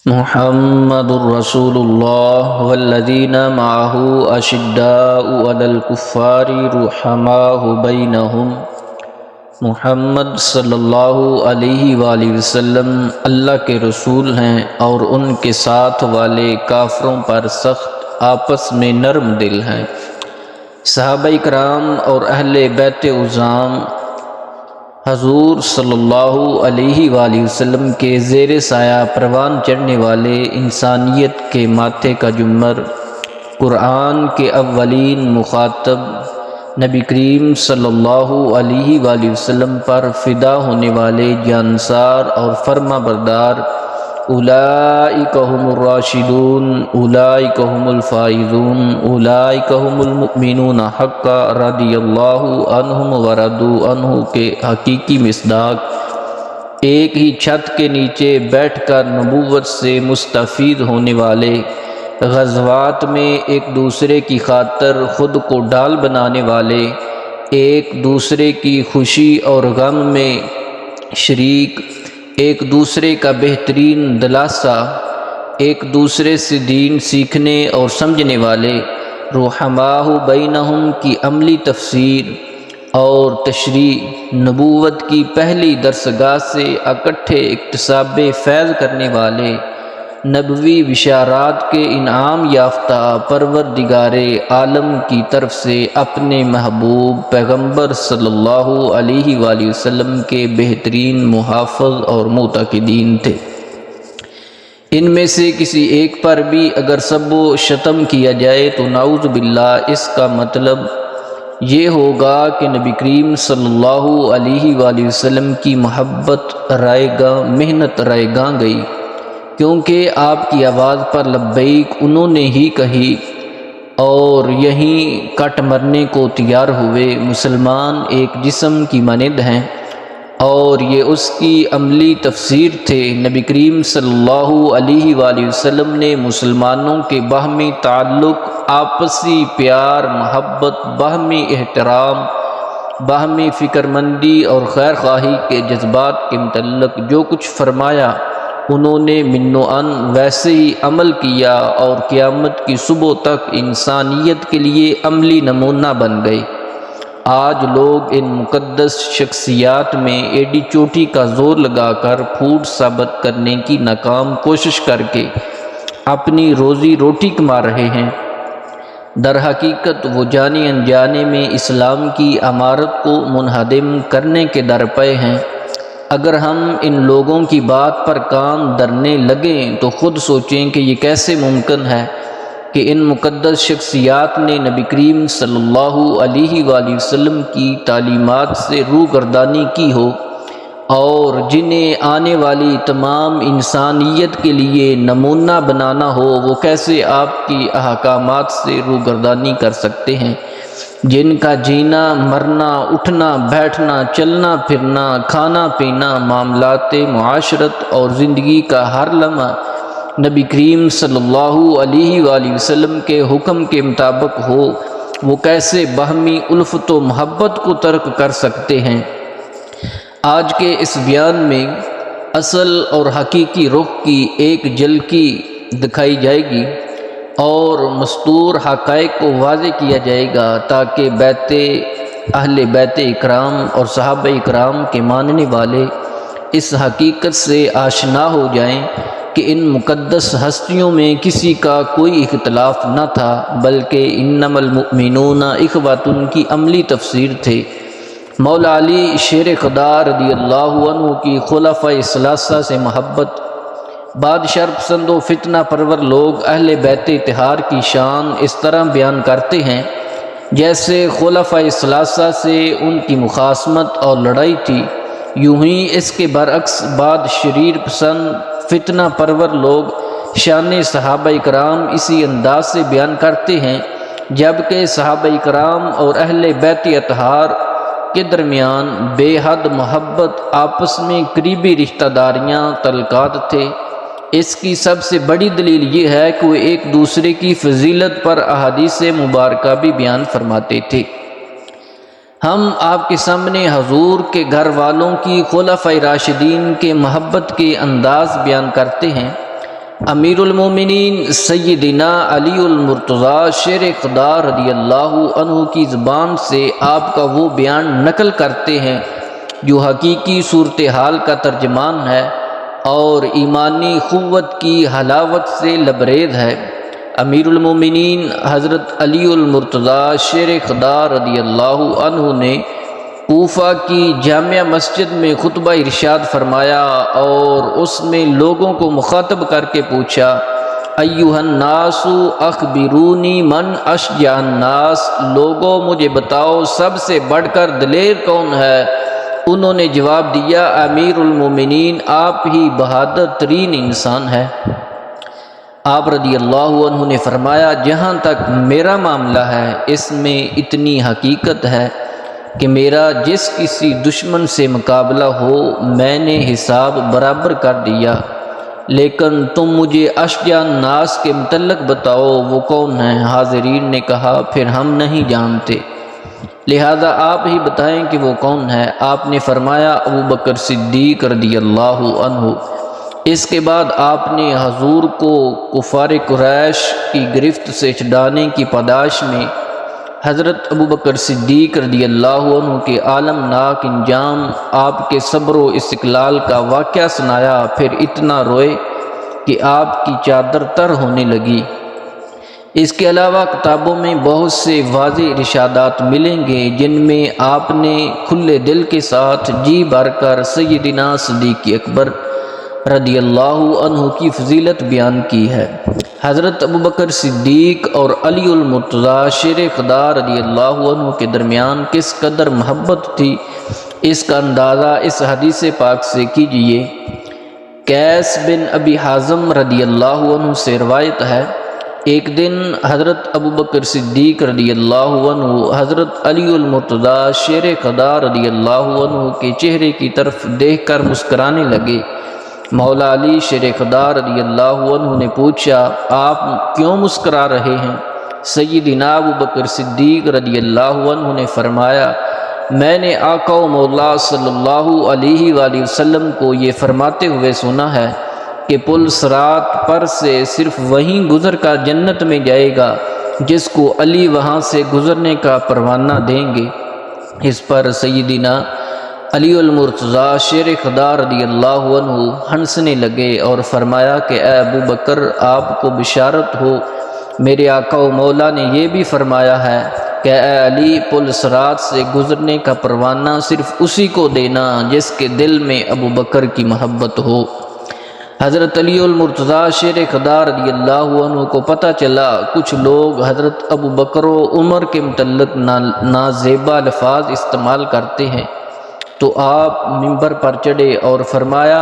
محمد رسول اللہ والذین معہ اشداء علی الکفار رحماء بینہم۔ محمد صلی اللہ علیہ وآلہ وسلم اللہ کے رسول ہیں اور ان کے ساتھ والے کافروں پر سخت آپس میں نرم دل ہیں۔ صحابہ کرام اور اہل بیت عظام حضور صلی اللہ علیہ وآلہ وسلم کے زیر سایہ پروان چڑھنے والے انسانیت کے ماتھے کا جمر، قرآن کے اولین مخاطب نبی کریم صلی اللہ علیہ وآلہ وسلم پر فدا ہونے والے جانسار اور فرما بردار، اولئک هم الراشدون، اولئک هم الفائزون، اولئک هم المؤمنون حقا رضی اللہ عنہم ورضوا عنہ کے حقیقی مصداق، ایک ہی چھت کے نیچے بیٹھ کر نبوت سے مستفید ہونے والے، غزوات میں ایک دوسرے کی خاطر خود کو ڈال بنانے والے، ایک دوسرے کی خوشی اور غم میں شریک، ایک دوسرے کا بہترین دلاسا، ایک دوسرے سے دین سیکھنے اور سمجھنے والے، رحماء بینہم کی عملی تفسیر اور تشریح، نبوت کی پہلی درسگاہ سے اکٹھے اکتساب فیض کرنے والے، نبوی بشارات کے انعام یافتہ پروردگار عالم کی طرف سے اپنے محبوب پیغمبر صلی اللہ علیہ وآلہ وسلم کے بہترین محافظ اور معتقدین تھے۔ ان میں سے کسی ایک پر بھی اگر سب و شتم کیا جائے تو نعوذ باللہ اس کا مطلب یہ ہوگا کہ نبی کریم صلی اللہ علیہ وآلہ وسلم کی محبت رائے گاں محنت رائے گاں گئی، کیونکہ آپ کی آواز پر لبیک انہوں نے ہی کہی اور یہیں کٹ مرنے کو تیار ہوئے۔ مسلمان ایک جسم کی مانند ہیں اور یہ اس کی عملی تفسیر تھے۔ نبی کریم صلی اللہ علیہ وآلہ وسلم نے مسلمانوں کے باہمی تعلق، آپسی پیار محبت، باہمی احترام، باہمی فکر مندی اور خیر خواہی کے جذبات کے متعلق جو کچھ فرمایا، انہوں نے من و عن ویسے ہی عمل کیا اور قیامت کی صبح تک انسانیت کے لیے عملی نمونہ بن گئے۔ آج لوگ ان مقدس شخصیات میں ایڈی چوٹی کا زور لگا کر پھوٹ ثابت کرنے کی ناکام کوشش کر کے اپنی روزی روٹی کما رہے ہیں۔ در حقیقت وہ جانے انجانے میں اسلام کی عمارت کو منہدم کرنے کے درپے ہیں۔ اگر ہم ان لوگوں کی بات پر کان دھرنے لگیں تو خود سوچیں کہ یہ کیسے ممکن ہے کہ ان مقدس شخصیات نے نبی کریم صلی اللہ علیہ وآلہ وسلم کی تعلیمات سے روگردانی کی ہو اور جنہیں آنے والی تمام انسانیت کے لیے نمونہ بنانا ہو، وہ کیسے آپ کی احکامات سے روگردانی کر سکتے ہیں، جن کا جینا مرنا، اٹھنا بیٹھنا، چلنا پھرنا، کھانا پینا، معاملات معاشرت اور زندگی کا ہر لمحہ نبی کریم صلی اللہ علیہ وآلہ وسلم کے حکم کے مطابق ہو، وہ کیسے باہمی الفت و محبت کو ترک کر سکتے ہیں؟ آج کے اس بیان میں اصل اور حقیقی رخ کی ایک جھلکی دکھائی جائے گی اور مستور حقائق کو واضح کیا جائے گا تاکہ اہل بیت اکرام اور صحابہ اکرام کے ماننے والے اس حقیقت سے آشنا ہو جائیں کہ ان مقدس ہستیوں میں کسی کا کوئی اختلاف نہ تھا، بلکہ انما المؤمنون اخوۃ کی عملی تفسیر تھے۔ مولا علی شیر خدا رضی اللہ عنہ کی خلفائے ثلاثہ سے محبت، بادشاہ پسند و فتنہ پرور لوگ اہل بیت اطہار کی شان اس طرح بیان کرتے ہیں جیسے خلفائے ثلاثہ سے ان کی مخاصمت اور لڑائی تھی، یوں ہی اس کے برعکس بعد شریر پسند فتنہ پرور لوگ شان صحابہ کرام اسی انداز سے بیان کرتے ہیں، جبکہ صحابہ کرام اور اہل بیت اطہار کے درمیان بے حد محبت، آپس میں قریبی رشتہ داریاں تعلقات تھے۔ اس کی سب سے بڑی دلیل یہ ہے کہ وہ ایک دوسرے کی فضیلت پر احادیث مبارکہ بھی بیان فرماتے تھے۔ ہم آپ کے سامنے حضور کے گھر والوں کی خلفائے راشدین کے محبت کے انداز بیان کرتے ہیں۔ امیر المومنین سیدنا علی المرتضیٰ شیر خدا رضی اللہ عنہ کی زبان سے آپ کا وہ بیان نقل کرتے ہیں جو حقیقی صورتحال کا ترجمان ہے اور ایمانی قوت کی حلاوت سے لبریز ہے۔ امیر المومنین حضرت علی المرتضیٰ شیر خدا رضی اللہ عنہ نے کوفہ کی جامع مسجد میں خطبہ ارشاد فرمایا اور اس میں لوگوں کو مخاطب کر کے پوچھا، ایھا الناس اخبرونی من اشجع الناس، لوگوں مجھے بتاؤ سب سے بڑھ کر دلیر کون ہے؟ انہوں نے جواب دیا، امیر المومنین آپ ہی بہادر ترین انسان ہے۔ آپ رضی اللہ عنہ نے فرمایا، جہاں تک میرا معاملہ ہے اس میں اتنی حقیقت ہے کہ میرا جس کسی دشمن سے مقابلہ ہو میں نے حساب برابر کر دیا، لیکن تم مجھے اشجع الناس کے متعلق بتاؤ وہ کون ہیں؟ حاضرین نے کہا، پھر ہم نہیں جانتے، لہذا آپ ہی بتائیں کہ وہ کون ہے؟ آپ نے فرمایا، ابو بکر صدیق رضی اللہ عنہ۔ اس کے بعد آپ نے حضور کو کفار قریش کی گرفت سے چھڑانے کی پاداش میں حضرت ابو بکر صدیق رضی اللہ عنہ کے عالمناک انجام، آپ کے صبر و استقلال کا واقعہ سنایا، پھر اتنا روئے کہ آپ کی چادر تر ہونے لگی۔ اس کے علاوہ کتابوں میں بہت سے واضح ارشادات ملیں گے جن میں آپ نے کھلے دل کے ساتھ جی بھر کر سیدنا صدیق اکبر رضی اللہ عنہ کی فضیلت بیان کی ہے۔ حضرت ابوبکر صدیق اور علی المرتضیٰ شیر خدا رضی اللہ عنہ کے درمیان کس قدر محبت تھی، اس کا اندازہ اس حدیث پاک سے کیجئے۔ قیس بن ابی حازم رضی اللہ عنہ سے روایت ہے، ایک دن حضرت ابوبکر صدیق رضی اللہ عنہ حضرت علی المرتضیٰ شیر خدا رضی اللہ عنہ کے چہرے کی طرف دیکھ کر مسکرانے لگے۔ مولا علی شیر خدا رضی اللہ عنہ نے پوچھا، آپ کیوں مسکرا رہے ہیں؟ سیدنا ابوبکر صدیق رضی اللہ عنہ نے فرمایا، میں نے آقا و مولا صلی اللہ علیہ وآلہ وسلم کو یہ فرماتے ہوئے سنا ہے کہ پل صراط پر سے صرف وہیں گزر کر جنت میں جائے گا جس کو علی وہاں سے گزرنے کا پروانہ دیں گے۔ اس پر سیدنا علی المرتضیٰ شیر خدا رضی اللہ عنہ ہنسنے لگے اور فرمایا کہ اے ابو بکر، آپ کو بشارت ہو، میرے آقا و مولا نے یہ بھی فرمایا ہے کہ اے علی، پل صراط سے گزرنے کا پروانہ صرف اسی کو دینا جس کے دل میں ابو بکر کی محبت ہو۔ حضرت علی المرتضیٰ شیر خدا رضی اللہ عنہ کو پتہ چلا کچھ لوگ حضرت ابو بکر و عمر کے متعلق نازیبا الفاظ استعمال کرتے ہیں، تو آپ منبر پر چڑھے اور فرمایا،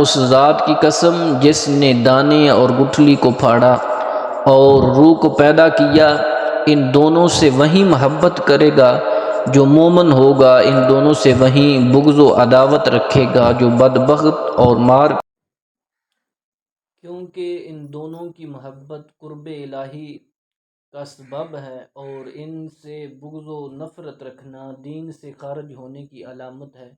اس ذات کی قسم جس نے دانے اور گٹھلی کو پھاڑا اور روح کو پیدا کیا، ان دونوں سے وہی محبت کرے گا جو مومن ہوگا، ان دونوں سے وہی بغض و عداوت رکھے گا جو بدبخت اور مار، کیونکہ ان دونوں کی محبت قرب الہی کا سبب ہے اور ان سے بغض و نفرت رکھنا دین سے خارج ہونے کی علامت ہے۔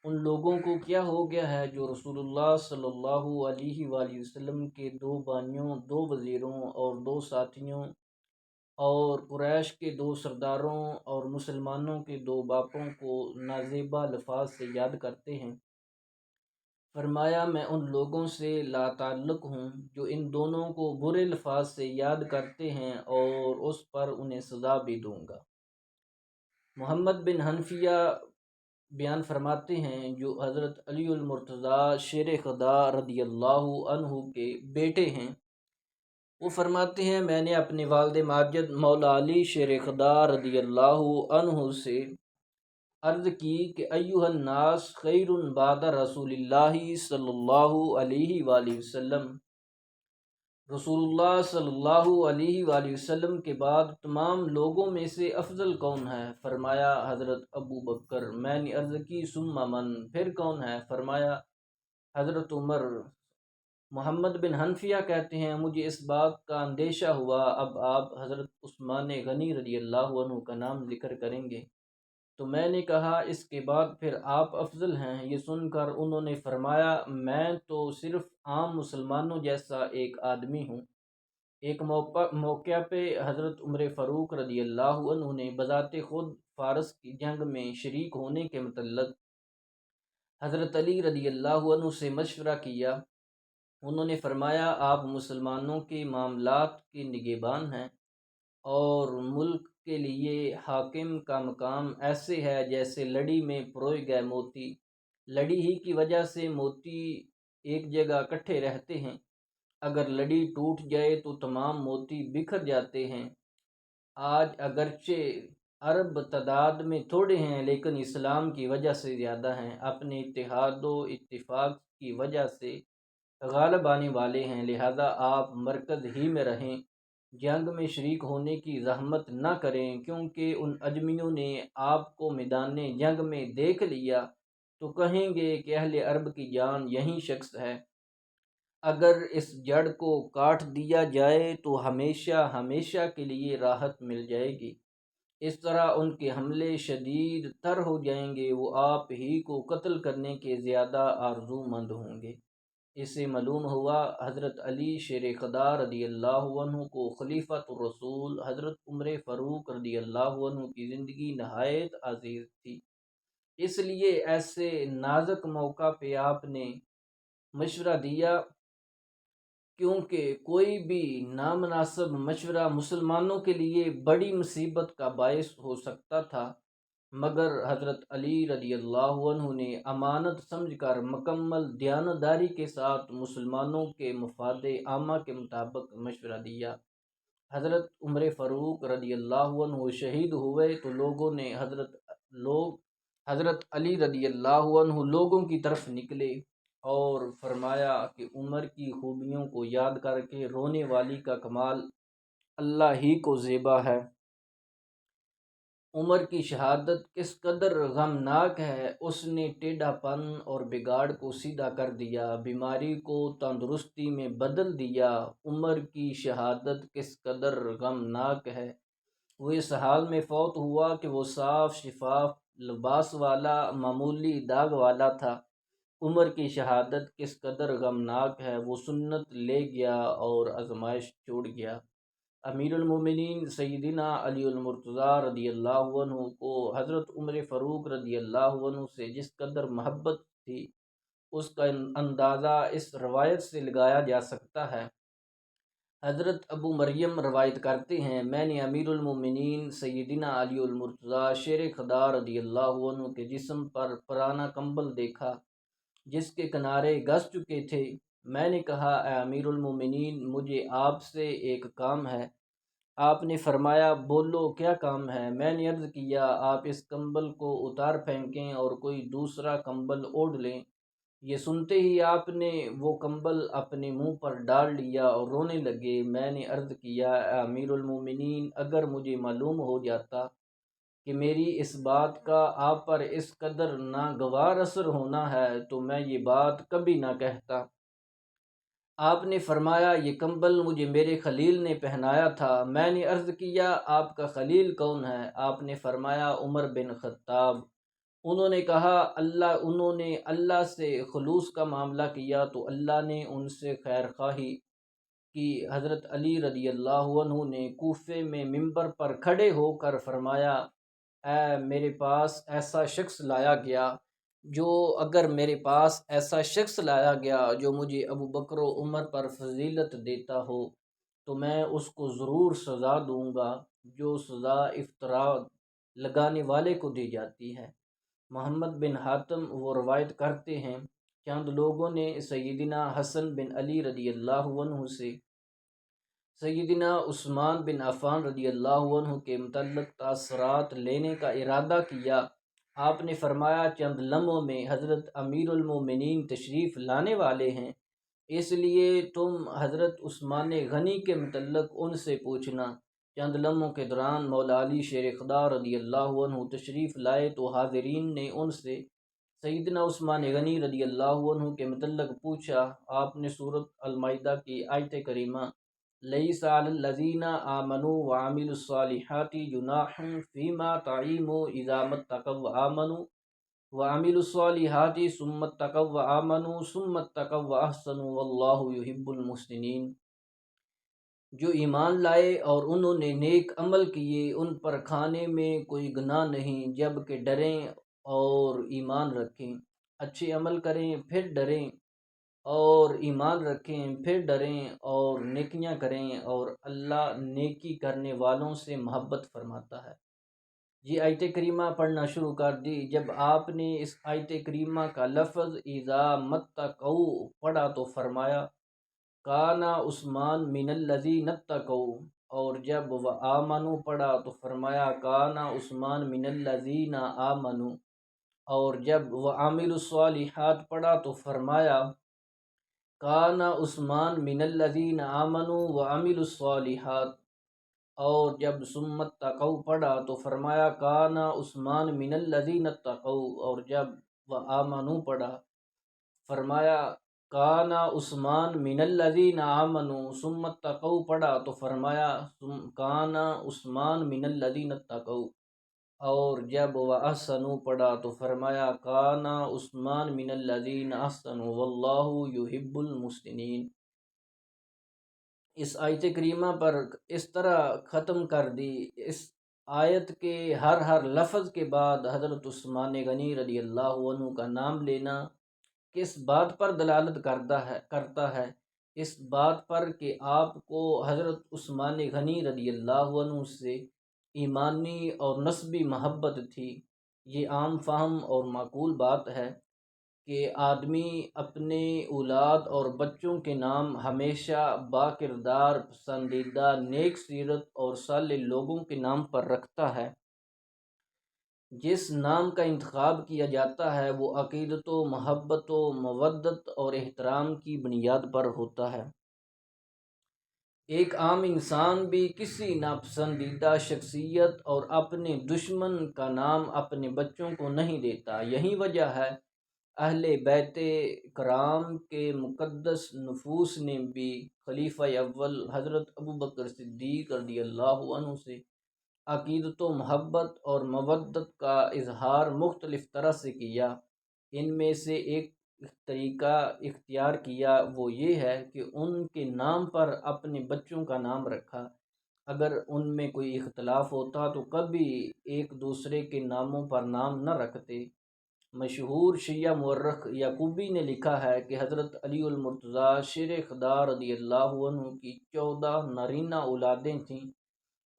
ان لوگوں کو کیا ہو گیا ہے جو رسول اللہ صلی اللہ علیہ وآلہ وسلم کے دو بانیوں، دو وزیروں اور دو ساتھیوں اور قریش کے دو سرداروں اور مسلمانوں کے دو باپوں کو نازیبا الفاظ سے یاد کرتے ہیں؟ فرمایا، میں ان لوگوں سے لا تعلق ہوں جو ان دونوں کو برے الفاظ سے یاد کرتے ہیں اور اس پر انہیں سزا بھی دوں گا۔ محمد بن حنفیہ بیان فرماتے ہیں، جو حضرت علی المرتضیٰ شیر خدا رضی اللہ عنہ کے بیٹے ہیں، وہ فرماتے ہیں، میں نے اپنے والد ماجد مولا علی شیر خدا رضی اللہ عنہ سے عرض کی کہ ایھا الناس خیر بعد رسول اللہ صلی اللہ علیہ وآلہ وسلم، رسول اللہ صلی اللہ علیہ وآلہ وسلم کے بعد تمام لوگوں میں سے افضل کون ہے؟ فرمایا حضرت ابو بکر۔ میں نے عرض کی ثم من، پھر کون ہے؟ فرمایا حضرت عمر۔ محمد بن حنفیہ کہتے ہیں، مجھے اس بات کا اندیشہ ہوا اب آپ حضرت عثمان غنی رضی اللہ عنہ کا نام ذکر کریں گے، تو میں نے کہا اس کے بعد پھر آپ افضل ہیں؟ یہ سن کر انہوں نے فرمایا میں تو صرف عام مسلمانوں جیسا ایک آدمی ہوں۔ ایک موقع پہ حضرت عمر فاروق رضی اللہ عنہ نے بذات خود فارس کی جنگ میں شریک ہونے کے متعلق حضرت علی رضی اللہ عنہ سے مشورہ کیا۔ انہوں نے فرمایا آپ مسلمانوں کے معاملات کے نگہبان ہیں اور ملک کے لیے حاکم کا مقام ایسے ہے جیسے لڑی میں پروئے گئے موتی، لڑی ہی کی وجہ سے موتی ایک جگہ اکٹھے رہتے ہیں، اگر لڑی ٹوٹ جائے تو تمام موتی بکھر جاتے ہیں۔ آج اگرچہ عرب تعداد میں تھوڑے ہیں لیکن اسلام کی وجہ سے زیادہ ہیں، اپنے اتحاد و اتفاق کی وجہ سے غالب آنے والے ہیں، لہذا آپ مرکز ہی میں رہیں، جنگ میں شریک ہونے کی زحمت نہ کریں، کیونکہ ان اجمیوں نے آپ کو میدان جنگ میں دیکھ لیا تو کہیں گے کہ اہل عرب کی جان یہی شخص ہے، اگر اس جڑ کو کاٹ دیا جائے تو ہمیشہ ہمیشہ کے لیے راحت مل جائے گی۔ اس طرح ان کے حملے شدید تر ہو جائیں گے، وہ آپ ہی کو قتل کرنے کے زیادہ آرزو مند ہوں گے۔ اس سے معلوم ہوا حضرت علی شیر خدا رضی اللہ عنہ کو خلیفۃ الرسول حضرت عمر فاروق رضی اللہ عنہ کی زندگی نہایت عزیز تھی، اس لیے ایسے نازک موقع پہ آپ نے مشورہ دیا، کیونکہ کوئی بھی نامناسب مشورہ مسلمانوں کے لیے بڑی مصیبت کا باعث ہو سکتا تھا، مگر حضرت علی رضی اللہ عنہ نے امانت سمجھ کر مکمل دیانتداری کے ساتھ مسلمانوں کے مفاد عامہ کے مطابق مشورہ دیا۔ حضرت عمر فاروق رضی اللہ عنہ شہید ہوئے تو حضرت علی رضی اللہ عنہ لوگوں کی طرف نکلے اور فرمایا کہ عمر کی خوبیوں کو یاد کر کے رونے والی کا کمال اللہ ہی کو زیبا ہے۔ عمر کی شہادت کس قدر غمناک ہے، اس نے ٹیڑھا پن اور بگاڑ کو سیدھا کر دیا، بیماری کو تندرستی میں بدل دیا۔ عمر کی شہادت کس قدر غمناک ہے، وہ اس حال میں فوت ہوا کہ وہ صاف شفاف لباس والا معمولی داغ والا تھا۔ عمر کی شہادت کس قدر غمناک ہے، وہ سنت لے گیا اور آزمائش چھوڑ گیا۔ امیر المومنین سیدنا علی المرتضیٰ رضی اللہ عنہ کو حضرت عمر فاروق رضی اللہ عنہ سے جس قدر محبت تھی، اس کا اندازہ اس روایت سے لگایا جا سکتا ہے۔ حضرت ابو مریم روایت کرتے ہیں، میں نے امیر المومنین سیدنا علی المرتضیٰ شیر خدا رضی اللہ عنہ کے جسم پر پرانا کمبل دیکھا جس کے کنارے گھس چکے تھے۔ میں نے کہا اے امیر المومنین، مجھے آپ سے ایک کام ہے۔ آپ نے فرمایا بولو کیا کام ہے؟ میں نے عرض کیا آپ اس کمبل کو اتار پھینکیں اور کوئی دوسرا کمبل اوڑھ لیں۔ یہ سنتے ہی آپ نے وہ کمبل اپنے منہ پر ڈال لیا اور رونے لگے۔ میں نے عرض کیا اے امیر المومنین، اگر مجھے معلوم ہو جاتا کہ میری اس بات کا آپ پر اس قدر ناگوار اثر ہونا ہے تو میں یہ بات کبھی نہ کہتا۔ آپ نے فرمایا یہ کمبل مجھے میرے خلیل نے پہنایا تھا۔ میں نے عرض کیا آپ کا خلیل کون ہے؟ آپ نے فرمایا عمر بن خطاب۔ انہوں نے اللہ سے خلوص کا معاملہ کیا تو اللہ نے ان سے خیر خواہی کی۔ حضرت علی رضی اللہ عنہ نے کوفے میں منبر پر کھڑے ہو کر فرمایا میرے پاس ایسا شخص لایا گیا جو مجھے ابو بکر و عمر پر فضیلت دیتا ہو تو میں اس کو ضرور سزا دوں گا جو سزا افترا لگانے والے کو دی جاتی ہے۔ محمد بن حاتم وہ روایت کرتے ہیں، چند لوگوں نے سیدنا حسن بن علی رضی اللہ عنہ سے سیدنا عثمان بن عفان رضی اللہ عنہ کے متعلق تاثرات لینے کا ارادہ کیا۔ آپ نے فرمایا چند لمحوں میں حضرت امیر المومنین تشریف لانے والے ہیں، اس لیے تم حضرت عثمان غنی کے متعلق ان سے پوچھنا۔ چند لمحوں کے دوران مولا علی شیر خدا رضی اللہ عنہ تشریف لائے تو حاضرین نے ان سے سیدنا عثمان غنی رضی اللہ عنہ کے متعلق پوچھا۔ آپ نے سورۃ المائدہ کی آیت کریمہ لیس علی الذین آمنوا وعملوا الصالحات جناح فیما طعموا اذا ما اتقوا وآمنوا وعملوا الصالحات ثم اتقوا وآمنوا ثم اتقوا واحسنوا واللہ یحب المحسنین۔ جو ایمان لائے اور انہوں نے نیک عمل کیے ان پر کھانے میں کوئی گناہ نہیں، جب کہ ڈریں اور ایمان رکھیں، اچھے عمل کریں پھر ڈریں، اور ایمان رکھیں پھر ڈریں اور نیکیاں کریں، اور اللہ نیکی کرنے والوں سے محبت فرماتا ہے۔ یہ آیت کریمہ پڑھنا شروع کر دی جب آپ نے اس آیت کریمہ کا لفظ اذا متقوا پڑھا تو فرمایا کانا عثمان من الذین اتقوا، اور جب وہ آمنو پڑھا تو فرمایا کانا عثمان من الذین آمنو، اور جب وہ عامل الصالحات پڑھا تو فرمایا کانا عثمان من الذین آمنوا وعملوا الصالحات، اور جب ثم اتقوا پڑھا تو فرمایا کانا عثمان من الذین اتقوا، اور جب وہ آمنوا پڑھا فرمایا کانا عثمان من الذین آمنوا، ثم اتقوا پڑھا تو فرمایا کانا عثمان من الذین اتقوا، اور جب وہ احسنوا پڑھا تو فرمایا کانا عثمان من الذین احسنوا واللہ یحب المحسنین۔ اس آیت کریمہ پر اس طرح ختم کر دی، اس آیت کے ہر لفظ کے بعد حضرت عثمان غنی رضی اللہ عنہ کا نام لینا کس بات پر دلالت کرتا ہے؟ اس بات پر کہ آپ کو حضرت عثمان غنی رضی اللہ عنہ سے ایمانی اور نسبی محبت تھی۔ یہ عام فہم اور معقول بات ہے کہ آدمی اپنے اولاد اور بچوں کے نام ہمیشہ با کردار، پسندیدہ، نیک سیرت اور صالح لوگوں کے نام پر رکھتا ہے۔ جس نام کا انتخاب کیا جاتا ہے وہ عقیدت و محبت و مودت اور احترام کی بنیاد پر ہوتا ہے۔ ایک عام انسان بھی کسی ناپسندیدہ شخصیت اور اپنے دشمن کا نام اپنے بچوں کو نہیں دیتا۔ یہی وجہ ہے اہل بیت کرام کے مقدس نفوس نے بھی خلیفہ اول حضرت ابوبکر صدیق رضی اللہ عنہ سے عقیدت و محبت اور مودت کا اظہار مختلف طرح سے کیا۔ ان میں سے ایک طریقہ اختیار کیا وہ یہ ہے کہ ان کے نام پر اپنے بچوں کا نام رکھا۔ اگر ان میں کوئی اختلاف ہوتا تو کبھی ایک دوسرے کے ناموں پر نام نہ رکھتے۔ مشہور شیعہ مورخ یعقوبی نے لکھا ہے کہ حضرت علی المرتضیٰ شیر خدا رضی اللہ عنہ کی 14 نارینہ اولادیں تھیں۔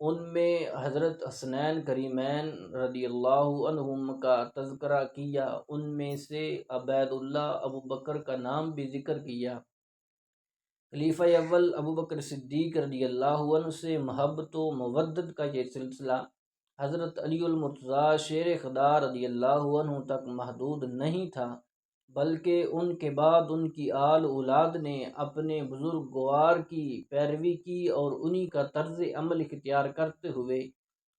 ان میں حضرت حسنین کریمین رضی اللہ عنہم کا تذکرہ کیا، ان میں سے عبید اللہ ابوبکر کا نام بھی ذکر کیا۔ خلیفہ اول ابوبکر صدیق رضی اللہ عنہ سے محبت و مودت کا یہ سلسلہ حضرت علی المرتضیٰ شیر خدا رضی اللہ عنہ تک محدود نہیں تھا، بلکہ ان کے بعد ان کی آل اولاد نے اپنے بزرگوار کی پیروی کی اور انہی کا طرز عمل اختیار کرتے ہوئے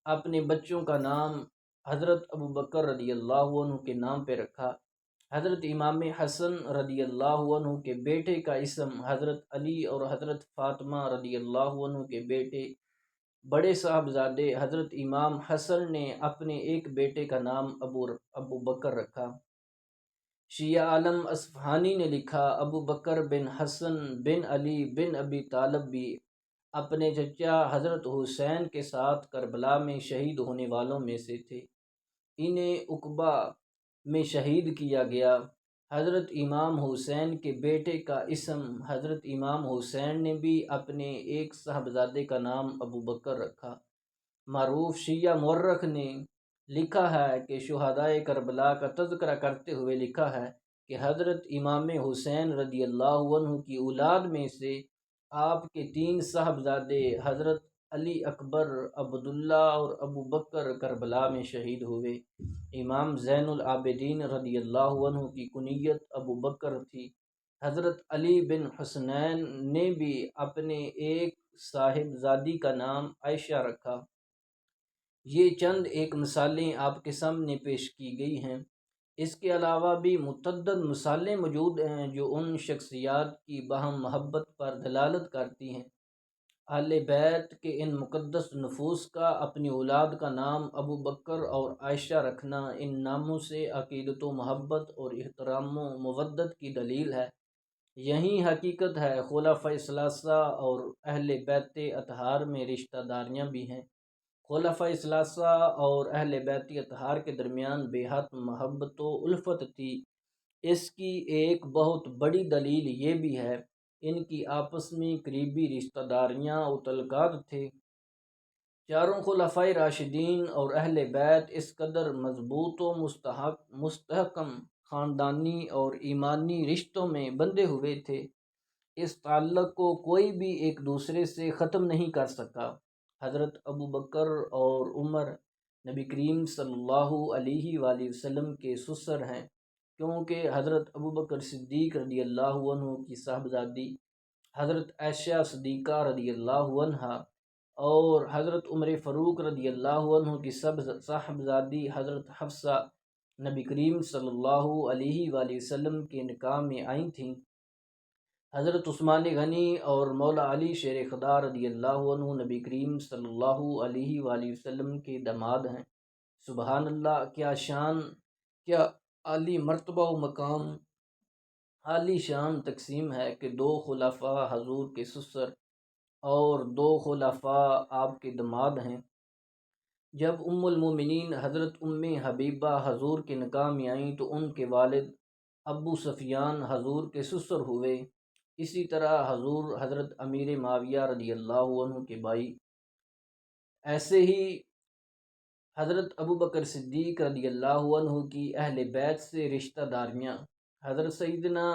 اپنے بچوں کا نام حضرت ابوبکر رضی اللہ عنہ کے نام پہ رکھا۔ حضرت امام حسن رضی اللہ عنہ کے بیٹے کا اسم حضرت علی اور حضرت فاطمہ رضی اللہ عنہ کے بیٹے بڑے صاحبزادے حضرت امام حسن نے اپنے ایک بیٹے کا نام ابو بکر رکھا۔ شیعہ عالم اصفہانی نے لکھا ابو بکر بن حسن بن علی بن ابی طالب بھی اپنے چچا حضرت حسین کے ساتھ کربلا میں شہید ہونے والوں میں سے تھے۔ انہیں عقبہ میں شہید کیا گیا۔ حضرت امام حسین کے بیٹے کا اسم حضرت امام حسین نے بھی اپنے ایک صاحبزادے کا نام ابو بکر رکھا۔ معروف شیعہ مورخ نے لکھا ہے کہ شہدائے کربلا کا تذکرہ کرتے ہوئے لکھا ہے کہ حضرت امام حسین رضی اللہ عنہ کی اولاد میں سے آپ کے 3 صاحبزادے حضرت علی اکبر، عبداللہ اور ابو بکر کربلا میں شہید ہوئے۔ امام زین العابدین رضی اللہ عنہ کی کنیت ابو بکر تھی۔ حضرت علی بن حسنین نے بھی اپنے ایک صاحبزادی کا نام عائشہ رکھا۔ یہ چند ایک مثالیں آپ کے سامنے پیش کی گئی ہیں۔ اس کے علاوہ بھی متعدد مثالیں موجود ہیں جو ان شخصیات کی باہم محبت پر دلالت کرتی ہیں۔ اہل بیت کے ان مقدس نفوس کا اپنی اولاد کا نام ابو بکر اور عائشہ رکھنا ان ناموں سے عقیدت و محبت اور احترام و مودت کی دلیل ہے۔ یہی حقیقت ہے خلفائے ثلاثہ اور اہل بیت اطہار میں رشتہ داریاں بھی ہیں۔ خلفائے ثلاثہ اور اہل بیت اطہار کے درمیان بے حد محبت و الفت تھی۔ اس کی ایک بہت بڑی دلیل یہ بھی ہے ان کی آپس میں قریبی رشتہ داریاں و تعلقات تھے۔ چاروں خلفائے راشدین اور اہل بیت اس قدر مضبوط و مستحکم خاندانی اور ایمانی رشتوں میں بندھے ہوئے تھے، اس تعلق کو کوئی بھی ایک دوسرے سے ختم نہیں کر سکا۔ حضرت ابو بکر اور عمر نبی کریم صلی اللہ علیہ وآلہ وسلم کے سسر ہیں، کیونکہ حضرت ابو بکر صدیق رضی اللہ عنہ کی صاحبزادی حضرت عائشہ صدیقہ رضی اللہ عنہا اور حضرت عمر فاروق رضی اللہ عنہ کی صاحبزادی حضرت حفصہ نبی کریم صلی اللہ علیہ وآلہ وسلم کے نکاح میں آئی تھیں۔ حضرت عثمان غنی اور مولا علی شیر خدا رضی اللہ عنہ نبی کریم صلی اللہ علیہ وآلہ وسلم کے داماد ہیں۔ سبحان اللہ، کیا شان، کیا عالی مرتبہ و مقام، عالی شان تقسیم ہے کہ دو خلفاء حضور کے سسر اور دو خلفاء آپ کے داماد ہیں۔ جب ام المومنین حضرت ام حبیبہ حضور کے نکاح میں آئیں تو ان کے والد ابو سفیان حضور کے سسر ہوئے۔ اسی طرح حضور حضرت امیر معاویہ رضی اللہ عنہ کے بھائی، ایسے ہی حضرت ابو بکر صدیق رضی اللہ عنہ کی اہل بیت سے رشتہ داریاں۔ حضرت سیدنا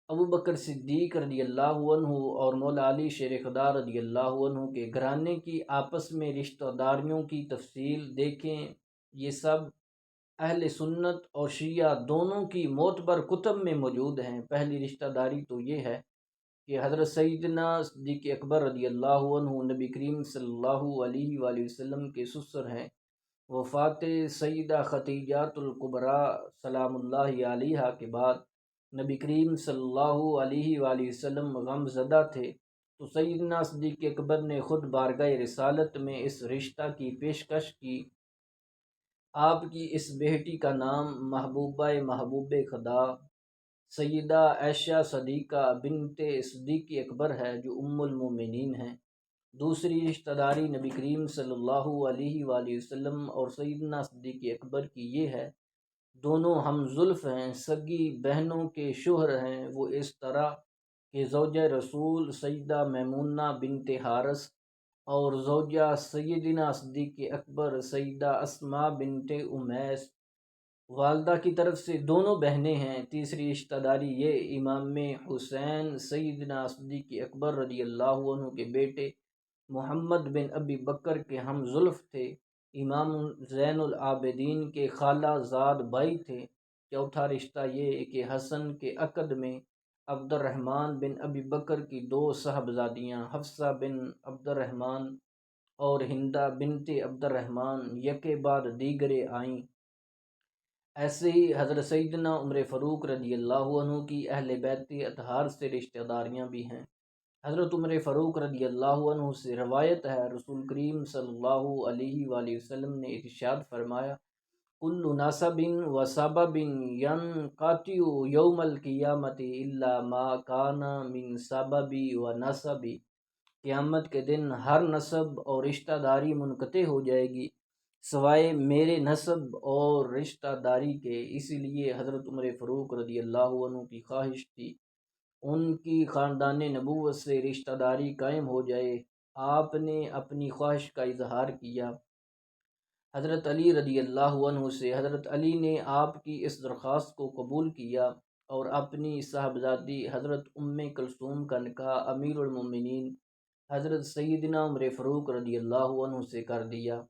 ابو بکر صدیق رضی اللہ عنہ اور مولا علی شیر خدا رضی اللہ عنہ کے گھرانے کی آپس میں رشتہ داریوں کی تفصیل دیکھیں۔ یہ سب اہل سنت اور شیعہ دونوں کی معتبر کتب میں موجود ہیں۔ پہلی رشتہ داری تو یہ ہے کہ حضرت سیدنا صدیق اکبر رضی اللہ عنہ نبی کریم صلی اللہ علیہ وآلہ وسلم کے سسر ہیں۔ وفات سیدہ خدیجۃ الکبریٰ سلام اللہ علیہا کے بعد نبی کریم صلی اللہ علیہ وآلہ وسلم غم زدہ تھے، تو سیدنا صدیق اکبر نے خود بارگاہ رسالت میں اس رشتہ کی پیشکش کی۔ آپ کی اس بیٹی کا نام محبوبہ محبوب خدا سیدہ عائشہ صدیقہ بنت صدیق اکبر ہے، جو ام المومنین ہیں۔ دوسری رشتہ داری نبی کریم صلی اللہ علیہ وآلہ وسلم اور سیدنا صدیق اکبر کی یہ ہے، دونوں ہم زلف ہیں، سگی بہنوں کے شوہر ہیں۔ وہ اس طرح کہ زوجہ رسول سیدہ میمونہ بنت حارث اور زوجہ سیدنا صدیق اکبر سیدہ اسماء بنت امیس والدہ کی طرف سے دونوں بہنیں ہیں۔ تیسری رشتہ داری یہ امام حسین سیدنا صدیق اکبر رضی اللہ عنہ کے بیٹے محمد بن ابی بکر کے ہم زلف تھے، امام زین العابدین کے خالہ زاد بھائی تھے۔ چوتھا رشتہ یہ کہ حسن کے عقد میں عبد الرحمن بن ابی بکر کی دو صاحبزادیاں حفصہ بن عبد الرحمن اور ہندہ بنت عبد الرحمن یکے بعد دیگرے آئیں۔ ایسے ہی حضرت سیدنا عمر فاروق رضی اللہ عنہ کی اہل بیت اطہار سے رشتہ داریاں بھی ہیں۔ حضرت عمر فاروق رضی اللہ عنہ سے روایت ہے، رسول کریم صلی اللہ علیہ وآلہ وسلم نے ارشاد فرمایا، کل نسب و سبب ینقطع یوم القیامت الا ما کان من سببی و نسبی، قیامت کے دن ہر نسب اور رشتہ داری منقطع ہو جائے گی سوائے میرے نسب اور رشتہ داری کے۔ اسی لیے حضرت عمر فاروق رضی اللہ عنہ کی خواہش تھی ان کی خاندان نبوت سے رشتہ داری قائم ہو جائے۔ آپ نے اپنی خواہش کا اظہار کیا حضرت علی رضی اللہ عنہ سے۔ حضرت علی نے آپ کی اس درخواست کو قبول کیا اور اپنی صاحبزادی حضرت ام کلثوم کا نکاح امیر المومنین حضرت سیدنا عمر فاروق رضی اللہ عنہ سے کر دیا۔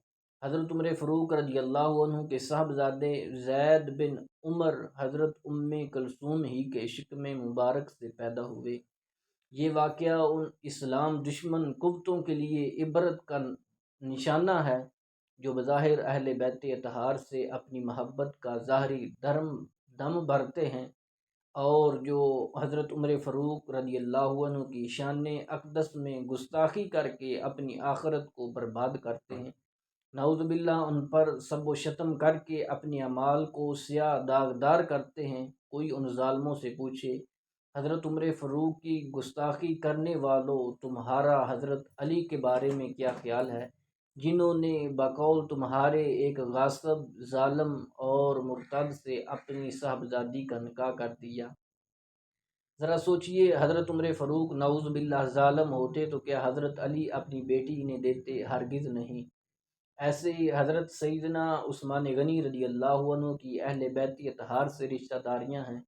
حضرت عمر فاروق رضی اللہ عنہ کے صاحبزادے زید بن عمر حضرت ام کلثوم ہی کے عشق میں مبارک سے پیدا ہوئے۔ یہ واقعہ ان اسلام دشمن قوتوں کے لیے عبرت کا نشانہ ہے جو بظاہر اہل بیت اطہار سے اپنی محبت کا ظاہری دم بھرتے ہیں، اور جو حضرت عمر فاروق رضی اللہ عنہ کی شان اقدس میں گستاخی کر کے اپنی آخرت کو برباد کرتے ہیں، نعوذ باللہ ان پر سب و شتم کر کے اپنی اعمال کو سیاہ داغدار کرتے ہیں، کوئی ان ظالموں سے پوچھے حضرت عمر فاروق کی گستاخی کرنے والوں تمہارا حضرت علی کے بارے میں کیا خیال ہے، جنہوں نے بقول تمہارے ایک غاصب ظالم اور مرتد سے اپنی صاحبزادی کا نکاح کر دیا۔ ذرا سوچئے، حضرت عمر فاروق نعوذ باللہ ظالم ہوتے تو کیا حضرت علی اپنی بیٹی انہیں دیتے؟ ہرگز نہیں۔ ایسے ہی حضرت سیدنا عثمان غنی رضی اللہ عنہ کی اہل بیت اطہار سے رشتہ داریاں ہیں۔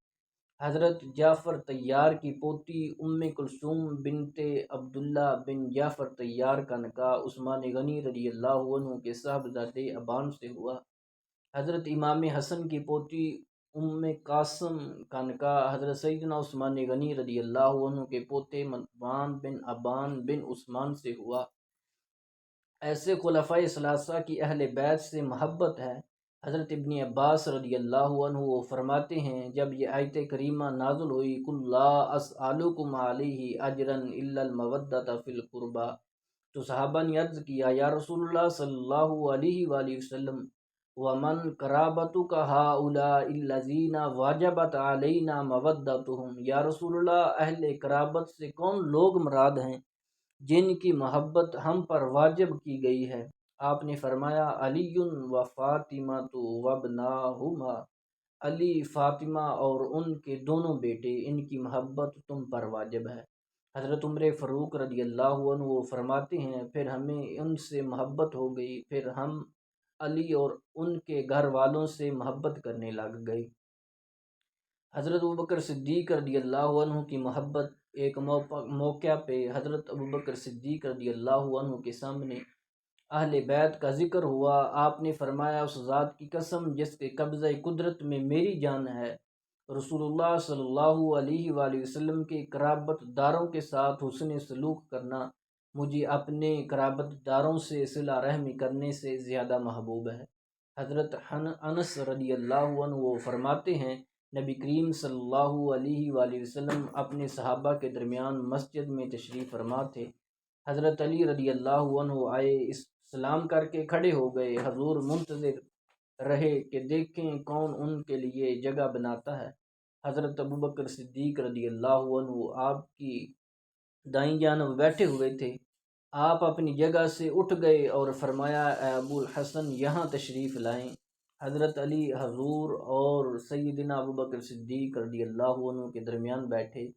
حضرت جعفر طیار کی پوتی ام کلثوم بنت عبداللہ بن جعفر طیار کا نکاح عثمان غنی رضی اللہ عنہ کے صاحبزادے ابان سے ہوا۔ حضرت امام حسن کی پوتی ام قاسم کا نکاح حضرت سیدنا عثمان غنی رضی اللہ عنہ کے پوتے مروان بن ابان بن عثمان سے ہوا۔ ایسے خلفائے ثلاثہ کی اہل بیت سے محبت ہے۔ حضرت ابن عباس رضی اللہ عنہ وہ فرماتے ہیں، جب یہ آیت کریمہ نازل ہوئی قُلْ لَا أَسْأَلُكُمْ عَلَيْهِ أَجْرًا إِلَّا الْمَوَدَّةَ فِي الْقُرْبَى، تو صحابہ نے عرض کیا، یا رسول اللہ صلی اللہ علیہ وآلہ وسلم، وَمَنْ قَرَابَتُكَ هَؤُلَاءِ الَّذِينَ وَجَبَتْ عَلَيْنَا مَوَدَّتُهُمْ، یا رسول اللہ اہل قرابت سے کون لوگ مراد ہیں جن کی محبت ہم پر واجب کی گئی ہے؟ آپ نے فرمایا، علی و فاطمہ وابناہما، علی، فاطمہ اور ان کے دونوں بیٹے، ان کی محبت تم پر واجب ہے۔ حضرت عمر فاروق رضی اللہ عنہ وہ فرماتے ہیں، پھر ہمیں ان سے محبت ہو گئی، پھر ہم علی اور ان کے گھر والوں سے محبت کرنے لگ گئے۔ حضرت ابوبکر صدیق رضی اللہ عنہ کی محبت، ایک موقع پہ حضرت ابوبکر صدیق رضی اللہ عنہ کے سامنے اہل بیت کا ذکر ہوا۔ آپ نے فرمایا، اس ذات کی قسم جس کے قبضہ قدرت میں میری جان ہے، رسول اللہ صلی اللہ علیہ وآلہ وسلم کے قرابت داروں کے ساتھ حسن سلوک کرنا مجھے اپنے قرابت داروں سے صلہ رحمی کرنے سے زیادہ محبوب ہے۔ حضرت انس رضی اللہ عنہ وہ فرماتے ہیں، نبی کریم صلی اللہ علیہ وآلہ وسلم اپنے صحابہ کے درمیان مسجد میں تشریف فرما تھے۔ حضرت علی رضی اللہ عنہ آئے، سلام کر کے کھڑے ہو گئے۔ حضور منتظر رہے کہ دیکھیں کون ان کے لیے جگہ بناتا ہے۔ حضرت ابوبکر صدیق رضی اللہ عنہ آپ کی دائیں جانب بیٹھے ہوئے تھے۔ آپ اپنی جگہ سے اٹھ گئے اور فرمایا، اے ابو الحسن، یہاں تشریف لائیں۔ حضرت علی حضور اور سیدنا ابوبکر صدیق رضی اللہ عنہ کے درمیان بیٹھے۔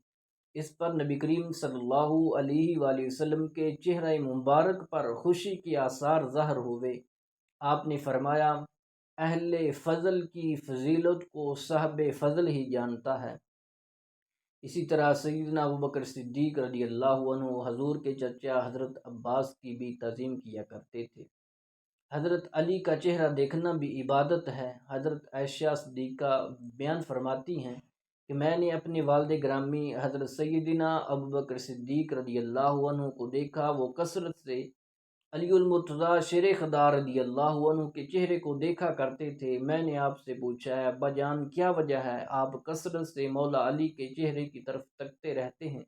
اس پر نبی کریم صلی اللہ علیہ وآلہ وسلم کے چہرہ مبارک پر خوشی کے آثار ظاہر ہوئے۔ آپ نے فرمایا، اہل فضل کی فضیلت کو صاحب فضل ہی جانتا ہے۔ اسی طرح سیدنا ابوبکر صدیق رضی اللہ عنہ حضور کے چچا حضرت عباس کی بھی تعظیم کیا کرتے تھے۔ حضرت علی کا چہرہ دیکھنا بھی عبادت ہے۔ حضرت عائشہ صدیقہ بیان فرماتی ہیں کہ میں نے اپنے والد گرامی حضرت سیدنا ابوبکر صدیق رضی اللہ عنہ کو دیکھا، وہ کثرت سے علی المرتضیٰ شیر خدا رضی اللہ عنہ کے چہرے کو دیکھا کرتے تھے۔ میں نے آپ سے پوچھا، ہے ابا جان کیا وجہ ہے، آپ کثرت سے مولا علی کے چہرے کی طرف تکتے رہتے ہیں؟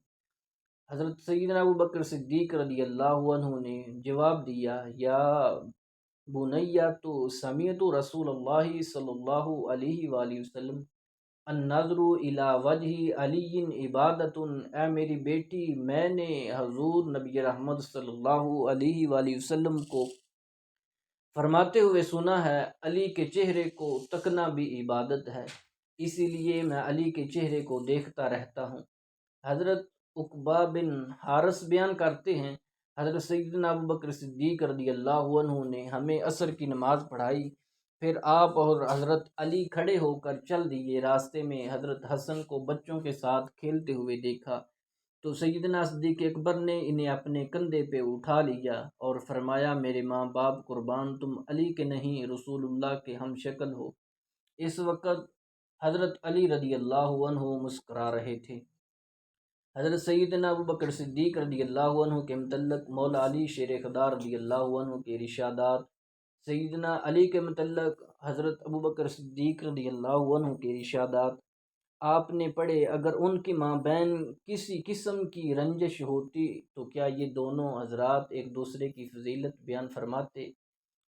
حضرت سیدنا ابوبکر صدیق رضی اللہ عنہ نے جواب دیا، یا بنیا تو سمیعت رسول اللہ صلی اللہ علیہ وآلہ وسلم النظر الی وجہ علی عبادت، اے میری بیٹی، میں نے حضور نبی رحمت صلی اللہ علیہ وآلہ وسلم کو فرماتے ہوئے سنا ہے، علی کے چہرے کو تکنا بھی عبادت ہے، اسی لیے میں علی کے چہرے کو دیکھتا رہتا ہوں۔ حضرت عقبہ بن حارث بیان کرتے ہیں، حضرت سیدنا ابوبکر صدیق رضی اللہ عنہ نے ہمیں عصر کی نماز پڑھائی، پھر آپ اور حضرت علی کھڑے ہو کر چل دیے۔ راستے میں حضرت حسن کو بچوں کے ساتھ کھیلتے ہوئے دیکھا تو سیدنا صدیق اکبر نے انہیں اپنے کندھے پہ اٹھا لیا اور فرمایا، میرے ماں باپ قربان، تم علی کے نہیں رسول اللہ کے ہم شکل ہو۔ اس وقت حضرت علی رضی اللہ عنہ مسکرا رہے تھے۔ حضرت سیدنا ابوبکر صدیق رضی اللہ عنہ کے متعلق مولا علی شیر خدا رضی اللہ عنہ کے ارشادات، سیدنا علی کے متعلق حضرت ابوبکر صدیق رضی اللہ عنہ کے ارشادات، آپ نے پڑھے اگر ان کے مابین کسی قسم کی رنجش ہوتی تو کیا یہ دونوں حضرات ایک دوسرے کی فضیلت بیان فرماتے؟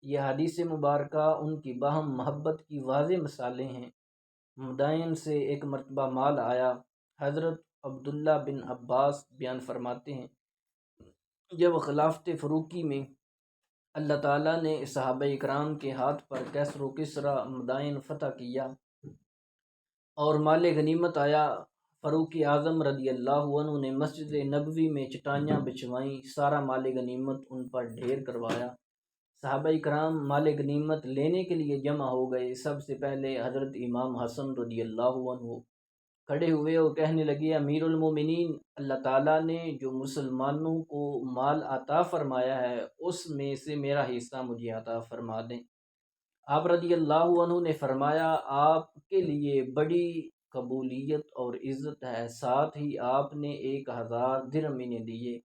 یہ حدیث مبارکہ ان کی باہم محبت کی واضح مثالیں ہیں۔ مدائن سے ایک مرتبہ مال آیا، حضرت عبداللہ بن عباس بیان فرماتے ہیں جب خلافت فروکی میں اللہ تعالیٰ نے صحابہ اکرام کے ہاتھ پر کیسر و کسریٰ مدائن فتح کیا اور مال غنیمت آیا، فاروق اعظم رضی اللہ عنہ نے مسجد نبوی میں چٹائیاں بچھوائیں، سارا مال غنیمت ان پر ڈھیر کروایا۔ صحابہ کرام مال غنیمت لینے کے لیے جمع ہو گئے۔ سب سے پہلے حضرت امام حسن رضی اللہ عنہ کھڑے ہوئے اور کہنے لگے، امیر المومنین، اللہ تعالیٰ نے جو مسلمانوں کو مال عطا فرمایا ہے اس میں سے میرا حصہ مجھے عطا فرما دیں۔ آپ رضی اللہ عنہ نے فرمایا، آپ کے لیے بڑی قبولیت اور عزت ہے، ساتھ ہی آپ نے 1000 درہم انہیں دیے۔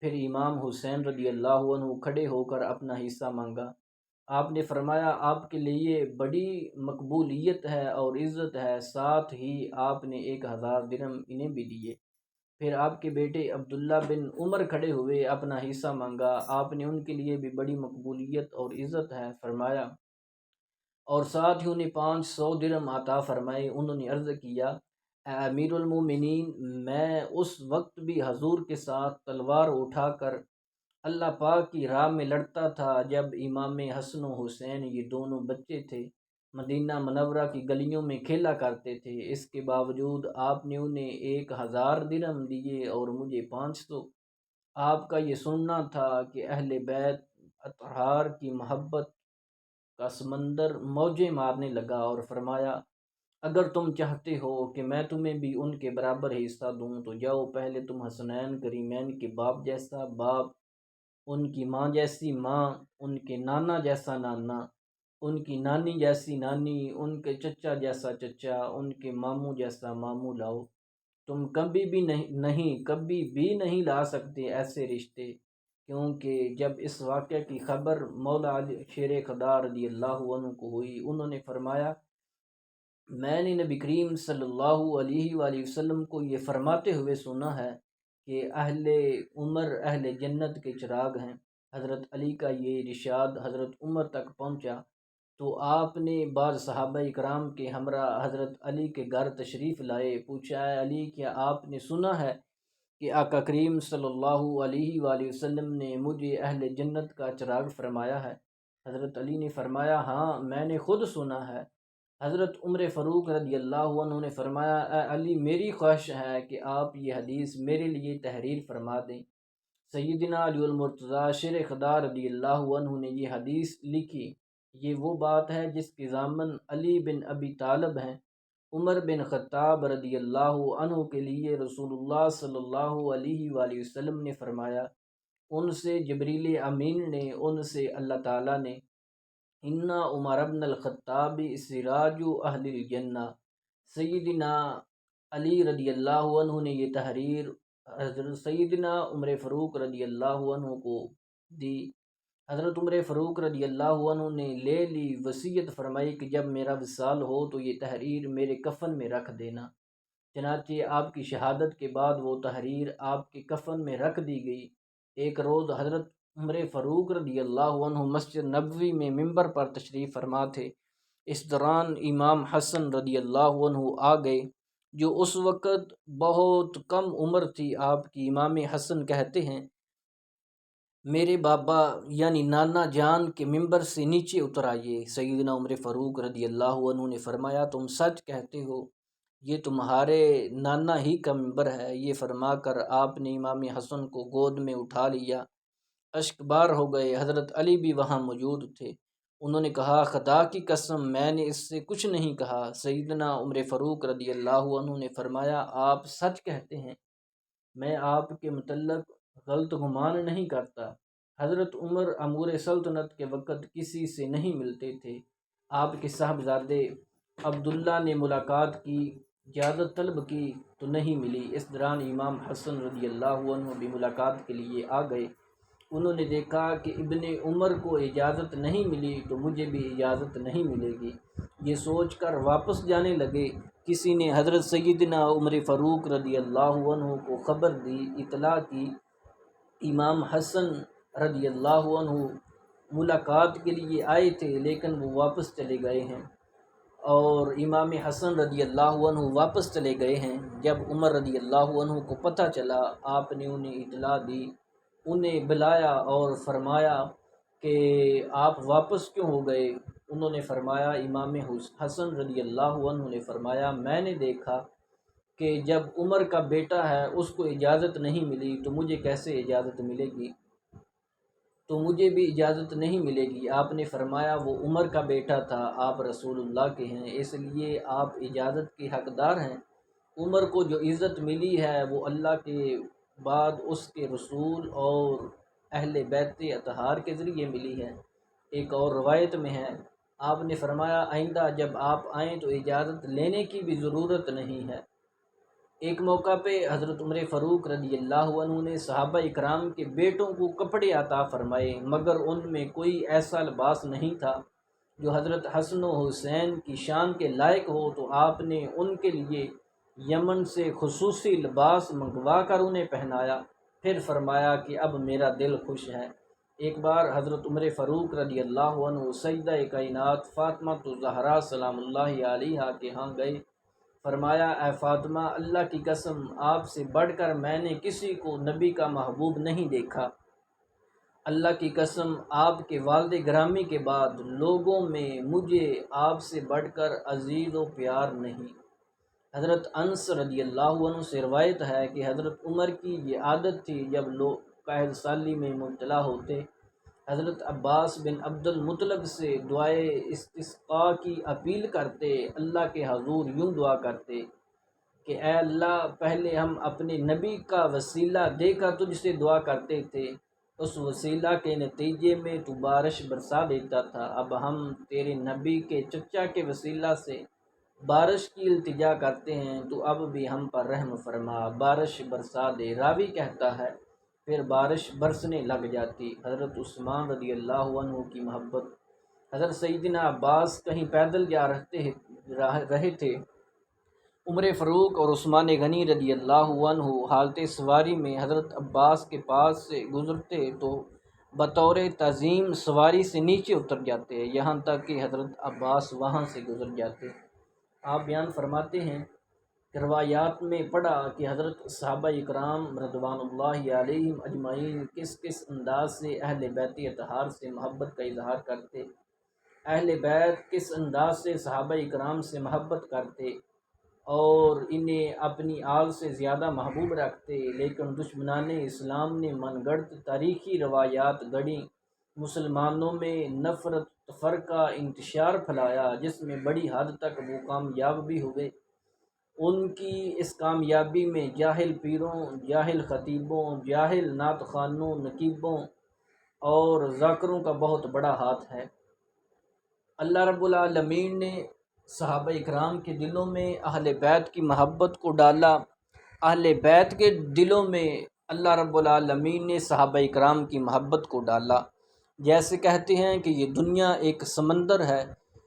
پھر امام حسین رضی اللہ عنہ کھڑے ہو کر اپنا حصہ مانگا۔ آپ نے فرمایا، آپ کے لیے بڑی مقبولیت ہے اور عزت ہے، ساتھ ہی آپ نے 1000 درہم انہیں بھی دیے۔ پھر آپ کے بیٹے عبداللہ بن عمر کھڑے ہوئے، اپنا حصہ مانگا۔ آپ نے ان کے لیے بھی بڑی مقبولیت اور عزت ہے فرمایا اور ساتھ ہی انہیں 500 درہم عطا فرمائے۔ انہوں نے عرض کیا، اے امیر المومنین، میں اس وقت بھی حضور کے ساتھ تلوار اٹھا کر اللہ پاک کی راہ میں لڑتا تھا جب امام حسن و حسین یہ دونوں بچے تھے، مدینہ منورہ کی گلیوں میں کھیلا کرتے تھے۔ اس کے باوجود آپ نے انہیں 1000 درہم دیے اور مجھے 500۔ آپ کا یہ سننا تھا کہ اہل بیت اطہار کی محبت کا سمندر موجیں مارنے لگا اور فرمایا، اگر تم چاہتے ہو کہ میں تمہیں بھی ان کے برابر حصہ دوں تو جاؤ، پہلے تم حسنین کریمین کے باپ جیسا باپ، ان کی ماں جیسی ماں، ان کے نانا جیسا نانا، ان کی نانی جیسی نانی، ان کے چچا جیسا چچا، ان کے ماموں جیسا ماموں لاؤ۔ تم کبھی بھی نہیں لا سکتے ایسے رشتے، کیونکہ جب اس واقعہ کی خبر مولا علی شیر خدا رضی اللہ عنہ کو ہوئی، انہوں نے فرمایا، میں نے نبی کریم صلی اللہ علیہ وآلہ وسلم کو یہ فرماتے ہوئے سنا ہے کہ اہل عمر اہل جنت کے چراغ ہیں۔ حضرت علی کا یہ ارشاد حضرت عمر تک پہنچا تو آپ نے بعض صحابہ اکرام کے ہمراہ حضرت علی کے گھر تشریف لائے۔ پوچھا، اے علی، کیا آپ نے سنا ہے کہ آقا کریم صلی اللہ علیہ وآلہ وسلم نے مجھے اہل جنت کا چراغ فرمایا ہے؟ حضرت علی نے فرمایا، ہاں، میں نے خود سنا ہے۔ حضرت عمر فاروق رضی اللہ عنہ نے فرمایا، اے علی، میری خواہش ہے کہ آپ یہ حدیث میرے لیے تحریر فرما دیں۔ سیدنا علی المرتضیٰ شیر خدا رضی اللہ عنہ نے یہ حدیث لکھی۔ یہ وہ بات ہے جس کے ضامن علی بن ابی طالب ہیں۔ عمر بن خطاب رضی اللہ عنہ کے لیے رسول اللہ صلی اللہ علیہ وآلہ وسلم نے فرمایا، ان سے جبریل امین نے، ان سے اللہ تعالیٰ نے، انا عمر بن الخطاب سراج اہل الجنہ۔ سیدنا علی رضی اللہ عنہ نے یہ تحریر حضرت سیدنا عمر فاروق رضی اللہ عنہ کو دی۔ حضرت عمر فاروق رضی اللہ عنہ نے لے لی، وصیت فرمائی کہ جب میرا وصال ہو تو یہ تحریر میرے کفن میں رکھ دینا۔ چنانچہ آپ کی شہادت کے بعد وہ تحریر آپ کے کفن میں رکھ دی گئی۔ ایک روز حضرت عمر فاروق رضی اللہ عنہ مسجد نبوی میں ممبر پر تشریف فرما تھے۔ اس دوران امام حسن رضی اللہ عنہ آ گئے، جو اس وقت بہت کم عمر تھی۔ آپ کی امام حسن کہتے ہیں، میرے بابا یعنی نانا جان کے ممبر سے نیچے اتر آئیے۔ سیدنا عمر فاروق رضی اللہ عنہ نے فرمایا، تم سچ کہتے ہو، یہ تمہارے نانا ہی کا ممبر ہے۔ یہ فرما کر آپ نے امام حسن کو گود میں اٹھا لیا، اشک بار ہو گئے۔ حضرت علی بھی وہاں موجود تھے۔ انہوں نے کہا، خدا کی قسم، میں نے اس سے کچھ نہیں کہا۔ سیدنا عمر فاروق رضی اللہ عنہ نے فرمایا، آپ سچ کہتے ہیں، میں آپ کے متعلق غلط گمان نہیں کرتا۔ حضرت عمر امور سلطنت کے وقت کسی سے نہیں ملتے تھے۔ آپ کے صاحبزادے عبداللہ نے ملاقات کی، اجازت طلب کی تو نہیں ملی۔ اس دوران امام حسن رضی اللہ عنہ بھی ملاقات کے لیے آ گئے۔ انہوں نے دیکھا کہ ابن عمر کو اجازت نہیں ملی تو مجھے بھی اجازت نہیں ملے گی۔ یہ سوچ کر واپس جانے لگے کسی نے حضرت سیدنا عمر فاروق رضی اللہ عنہ کو خبر دی، اطلاع کی، امام حسن رضی اللہ عنہ ملاقات کے لیے آئے تھے لیکن وہ واپس چلے گئے ہیں، اور امام حسن رضی اللہ عنہ واپس چلے گئے ہیں۔ جب عمر رضی اللہ عنہ کو پتہ چلا، آپ نے انہیں اطلاع دی، انہیں بلایا اور فرمایا کہ آپ واپس کیوں ہو گئے؟ انہوں نے فرمایا، امام حسن رضی اللہ عنہ نے فرمایا، میں نے دیکھا کہ جب عمر کا بیٹا ہے اس کو اجازت نہیں ملی تو مجھے کیسے اجازت ملے گی، تو مجھے بھی اجازت نہیں ملے گی۔ آپ نے فرمایا وہ عمر کا بیٹا تھا، آپ رسول اللہ کے ہیں، اس لیے آپ اجازت کے حقدار ہیں۔ عمر کو جو عزت ملی ہے وہ اللہ کے بعد اس کے رسول اور اہل بیت اطہار کے ذریعے ملی ہے۔ ایک اور روایت میں ہے، آپ نے فرمایا آئندہ جب آپ آئیں تو اجازت لینے کی بھی ضرورت نہیں ہے۔ ایک موقع پہ حضرت عمر فاروق رضی اللہ عنہ نے صحابہ اکرام کے بیٹوں کو کپڑے عطا فرمائے، مگر ان میں کوئی ایسا لباس نہیں تھا جو حضرت حسن و حسین کی شان کے لائق ہو، تو آپ نے ان کے لیے یمن سے خصوصی لباس منگوا کر انہیں پہنایا، پھر فرمایا کہ اب میرا دل خوش ہے۔ ایک بار حضرت عمر فاروق رضی اللہ عنہ سیدہ کائنات فاطمہ الزہرا سلام اللہ علیہا کے ہاں گئے، فرمایا اے فاطمہ، اللہ کی قسم آپ سے بڑھ کر میں نے کسی کو نبی کا محبوب نہیں دیکھا، اللہ کی قسم آپ کے والد گرامی کے بعد لوگوں میں مجھے آپ سے بڑھ کر عزیز و پیار نہیں۔ حضرت انس رضی اللہ عنہ سے روایت ہے کہ حضرت عمر کی یہ عادت تھی، جب لوگ قحط سالی میں مبتلا ہوتے، حضرت عباس بن عبد المطلب سے دعائے استسقاء کی اپیل کرتے، اللہ کے حضور یوں دعا کرتے کہ اے اللہ، پہلے ہم اپنے نبی کا وسیلہ دے کر تجھ سے دعا کرتے تھے، اس وسیلہ کے نتیجے میں تو بارش برسا دیتا تھا، اب ہم تیرے نبی کے چچا کے وسیلہ سے بارش کی التجا کرتے ہیں، تو اب بھی ہم پر رحم فرما، بارش برسا دے۔ راوی کہتا ہے پھر بارش برسنے لگ جاتی۔ حضرت عثمان رضی اللہ عنہ کی محبت۔ حضرت سیدنا عباس کہیں پیدل جا رہے تھے، عمر فاروق اور عثمان غنی رضی اللہ عنہ حالت سواری میں حضرت عباس کے پاس سے گزرتے تو بطور تعظیم سواری سے نیچے اتر جاتے، یہاں تک کہ حضرت عباس وہاں سے گزر جاتے۔ آپ بیان فرماتے ہیں، روایات میں پڑھا کہ حضرت صحابہ اکرام رضوان اللہ علیہم اجمعین کس کس انداز سے اہل بیت اطہار سے محبت کا اظہار کرتے، اہل بیت کس انداز سے صحابہ اکرام سے محبت کرتے اور انہیں اپنی آل سے زیادہ محبوب رکھتے، لیکن دشمنان اسلام نے من گڑت تاریخی روایات گڑیں، مسلمانوں میں نفرت فرقہ انتشار پھیلایا، جس میں بڑی حد تک وہ کامیاب بھی ہوئے۔ ان کی اس کامیابی میں جاہل پیروں، جاہل خطیبوں، جاہل نعت خوانوں، نقیبوں اور ذاکروں کا بہت بڑا ہاتھ ہے۔ اللہ رب العالمین نے صحابہ اکرام کے دلوں میں اہل بیت کی محبت کو ڈالا، اہل بیت کے دلوں میں اللہ رب العالمین نے صحابہ اکرام کی محبت کو ڈالا۔ جیسے کہتے ہیں کہ یہ دنیا ایک سمندر ہے،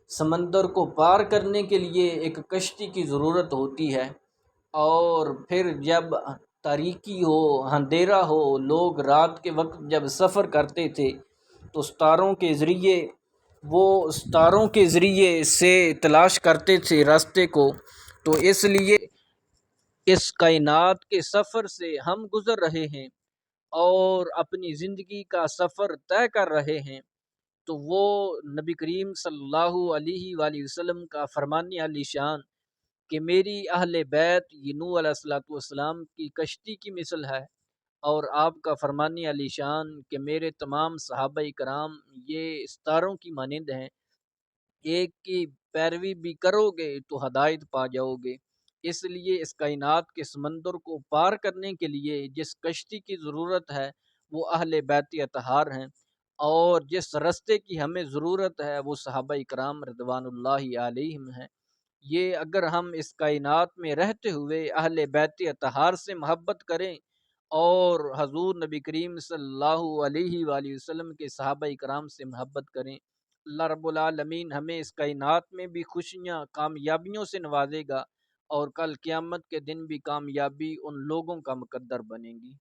سمندر کو پار کرنے کے لیے ایک کشتی کی ضرورت ہوتی ہے، اور پھر جب تاریکی ہو، اندھیرا ہو، لوگ رات کے وقت جب سفر کرتے تھے تو ستاروں کے ذریعے سے تلاش کرتے تھے راستے کو، تو اس لیے اس کائنات کے سفر سے ہم گزر رہے ہیں اور اپنی زندگی کا سفر طے کر رہے ہیں، تو وہ نبی کریم صلی اللہ علیہ وآلہ وسلم کا فرمان علی شان کہ میری اہل بیت یہ نوح علیہ الصلوۃ والسلام کی کشتی کی مثل ہے، اور آپ کا فرمان علی شان کہ میرے تمام صحابہ کرام یہ ستاروں کی مانند ہیں، ایک کی پیروی بھی کرو گے تو ہدایت پا جاؤ گے۔ اس لیے اس کائنات کے سمندر کو پار کرنے کے لیے جس کشتی کی ضرورت ہے وہ اہل بیت اطہار ہیں، اور جس رستے کی ہمیں ضرورت ہے وہ صحابہ کرام رضوان اللہ علیہم ہیں۔ یہ اگر ہم اس کائنات میں رہتے ہوئے اہل بیت اطہار سے محبت کریں اور حضور نبی کریم صلی اللہ علیہ وآلہ وسلم کے صحابہ کرام سے محبت کریں، اللہ رب العالمین ہمیں اس کائنات میں بھی خوشیاں، کامیابیوں سے نوازے گا، اور کل قیامت کے دن بھی کامیابی ان لوگوں کا مقدر بنے گی۔